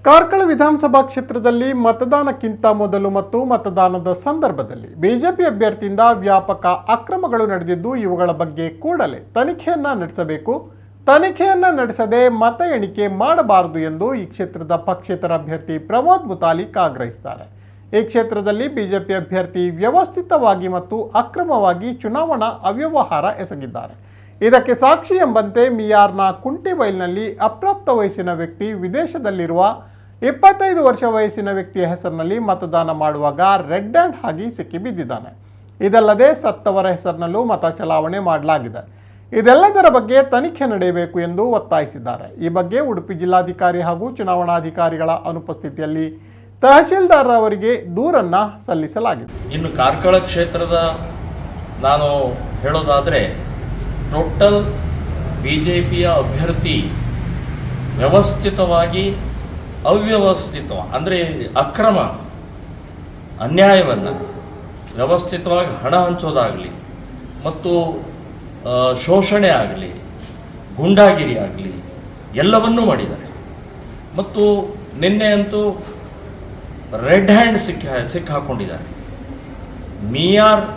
ಕಾರ್ಕಳ ವಿಧಾನಸಭಾ ಕ್ಷೇತ್ರದಲ್ಲಿ ಮತದಾನಕ್ಕಿಂತ ಮೊದಲು ಮತ್ತು ಮತದಾನದ ಸಂದರ್ಭದಲ್ಲಿ ಬಿಜೆಪಿ ಅಭ್ಯರ್ಥಿಯಿಂದ ವ್ಯಾಪಕ ಅಕ್ರಮಗಳು ನಡೆದಿದ್ದು ಇವುಗಳ ಬಗ್ಗೆ ಕೂಡಲೇ ತನಿಖೆಯನ್ನ ನಡೆಸಬೇಕು. ತನಿಖೆಯನ್ನ ನಡೆಸದೆ ಮತ ಎಣಿಕೆ ಮಾಡಬಾರದು ಎಂದು ಈ ಕ್ಷೇತ್ರದ ಪಕ್ಷೇತರ ಅಭ್ಯರ್ಥಿ ಪ್ರಮೋದ್ ಮುತಾಲಿಕ್ ಆಗ್ರಹಿಸಿದ್ದಾರೆ. ಈ ಕ್ಷೇತ್ರದಲ್ಲಿ ಬಿಜೆಪಿ ಅಭ್ಯರ್ಥಿ ವ್ಯವಸ್ಥಿತವಾಗಿ ಮತ್ತು ಅಕ್ರಮವಾಗಿ ಚುನಾವಣಾ ಅವ್ಯವಹಾರ ಎಸಗಿದ್ದಾರೆ. ಇದಕ್ಕೆ ಸಾಕ್ಷಿ ಎಂಬಂತೆ ಮಿಯಾರ್ನ ಕುಂಟಿಬೈಲ್ನಲ್ಲಿ ಅಪ್ರಾಪ್ತ ವಯಸ್ಸಿನ ವ್ಯಕ್ತಿ ವಿದೇಶದಲ್ಲಿರುವ 25 ವರ್ಷ ವಯಸ್ಸಿನ ವ್ಯಕ್ತಿಯ ಹೆಸರಿನಲ್ಲಿ ಮತದಾನ ಮಾಡುವಾಗ ರೆಡ್ ಹ್ಯಾಂಡ್ ಆಗಿ ಸಿಕ್ಕಿಬಿದ್ದಿದ್ದಾನೆ. ಇದಲ್ಲದೆ ಸತ್ತವರ ಹೆಸರಿನಲ್ಲೂ ಮತ ಚಲಾವಣೆ ಮಾಡಲಾಗಿದೆ. ಇದೆಲ್ಲದರ ಬಗ್ಗೆ ತನಿಖೆ ನಡೆಯಬೇಕು ಎಂದು ಒತ್ತಾಯಿಸಿದ್ದಾರೆ. ಈ ಬಗ್ಗೆ ಉಡುಪಿ ಜಿಲ್ಲಾಧಿಕಾರಿ ಹಾಗೂ ಚುನಾವಣಾಧಿಕಾರಿಗಳ ಅನುಪಸ್ಥಿತಿಯಲ್ಲಿ ತಹಶೀಲ್ದಾರ್ ಅವರಿಗೆ ದೂರನ್ನ ಸಲ್ಲಿಸಲಾಗಿದೆ. ಇನ್ನು ಕಾರ್ಕಳ ಕ್ಷೇತ್ರದ ನಾನು ಹೇಳೋದಾದರೆ ಟೋಟಲ್ ಬಿಜೆಪಿಯ ಅಭ್ಯರ್ಥಿ ವ್ಯವಸ್ಥಿತವಾಗಿ ಅವ್ಯವಸ್ಥಿತ ಅಂದರೆ ಅಕ್ರಮ ಅನ್ಯಾಯವನ್ನು ವ್ಯವಸ್ಥಿತವಾಗಿ ಹಣ ಹಂಚೋದಾಗಲಿ ಮತ್ತು ಶೋಷಣೆ ಆಗಲಿ ಗೂಂಡಾಗಿರಿ ಆಗಲಿ ಎಲ್ಲವನ್ನೂ ಮಾಡಿದ್ದಾರೆ. ಮತ್ತು ನಿನ್ನೆ ಅಂತೂ ರೆಡ್ ಹ್ಯಾಂಡ್ ಸಿಕ್ಕಾಕೊಂಡಿದ್ದಾರೆ. ಮಿಯಾರ್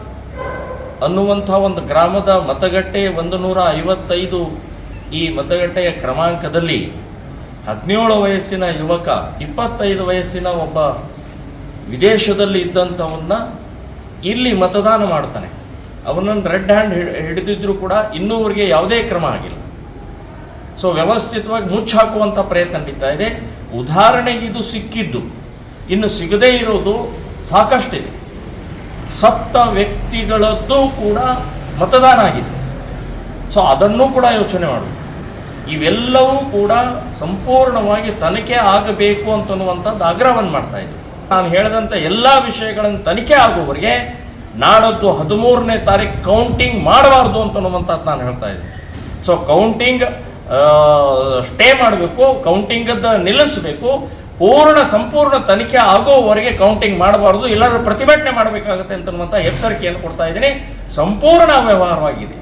ಅನ್ನುವಂಥ ಒಂದು ಗ್ರಾಮದ ಮತಗಟ್ಟೆ 155 ಈ ಮತಗಟ್ಟೆಯ ಕ್ರಮಾಂಕದಲ್ಲಿ 17 ವಯಸ್ಸಿನ ಯುವಕ 25 ವಯಸ್ಸಿನ ಒಬ್ಬ ವಿದೇಶದಲ್ಲಿ ಇದ್ದಂಥವನ್ನ ಇಲ್ಲಿ ಮತದಾನ ಮಾಡ್ತಾನೆ. ಅವನನ್ನು ರೆಡ್ ಹ್ಯಾಂಡ್ ಹಿಡಿದಿದ್ರು ಕೂಡ ಇನ್ನೂವರೆಗೆ ಯಾವುದೇ ಕ್ರಮ ಆಗಿಲ್ಲ. ಸೊ ವ್ಯವಸ್ಥಿತವಾಗಿ ಮುಚ್ಚಾಕುವಂಥ ಪ್ರಯತ್ನ ನಡೀತಾ ಇದೆ. ಉದಾಹರಣೆಗೆ ಇದು ಸಿಕ್ಕಿದ್ದು, ಇನ್ನು ಸಿಗದೇ ಇರೋದು ಸಾಕಷ್ಟಿದೆ. ಸತ್ತ ವ್ಯಕ್ತಿಗಳದ್ದು ಕೂಡ ಮತದಾನ ಆಗಿದೆ. ಸೊ ಅದನ್ನು ಕೂಡ ಯೋಚನೆ ಮಾಡಬೇಕು. ಇವೆಲ್ಲವೂ ಕೂಡ ಸಂಪೂರ್ಣವಾಗಿ ತನಿಖೆ ಆಗಬೇಕು ಅಂತನ್ನುವಂಥದ್ದು ಆಗ್ರಹವನ್ನು ಮಾಡ್ತಾ ಇದ್ದೀವಿ. ನಾನು ಹೇಳಿದಂಥ ಎಲ್ಲ ವಿಷಯಗಳನ್ನು ತನಿಖೆ ಆಗುವವರೆಗೆ ನಾಡದ್ದು 13ನೇ ತಾರೀಕು ಕೌಂಟಿಂಗ್ ಮಾಡಬಾರ್ದು ಅಂತನ್ನುವಂಥದ್ದು ನಾನು ಹೇಳ್ತಾ ಇದ್ದೀನಿ. ಸೊ ಕೌಂಟಿಂಗ್ ಸ್ಟೇ ಮಾಡಬೇಕು, ಕೌಂಟಿಂಗದ್ದು ನಿಲ್ಲಿಸಬೇಕು. ಸಂಪೂರ್ಣ ತನಿಖೆ ಆಗೋವರೆಗೆ ಕೌಂಟಿಂಗ್ ಮಾಡಬಾರ್ದು, ಎಲ್ಲರೂ ಪ್ರತಿಭಟನೆ ಮಾಡಬೇಕಾಗುತ್ತೆ ಅಂತನ್ನುವಂಥ ಎಚ್ಚರಿಕೆಯನ್ನು ಕೊಡ್ತಾ ಇದ್ದೀನಿ. ಸಂಪೂರ್ಣ ಅವ್ಯವಹಾರವಾಗಿದೆ.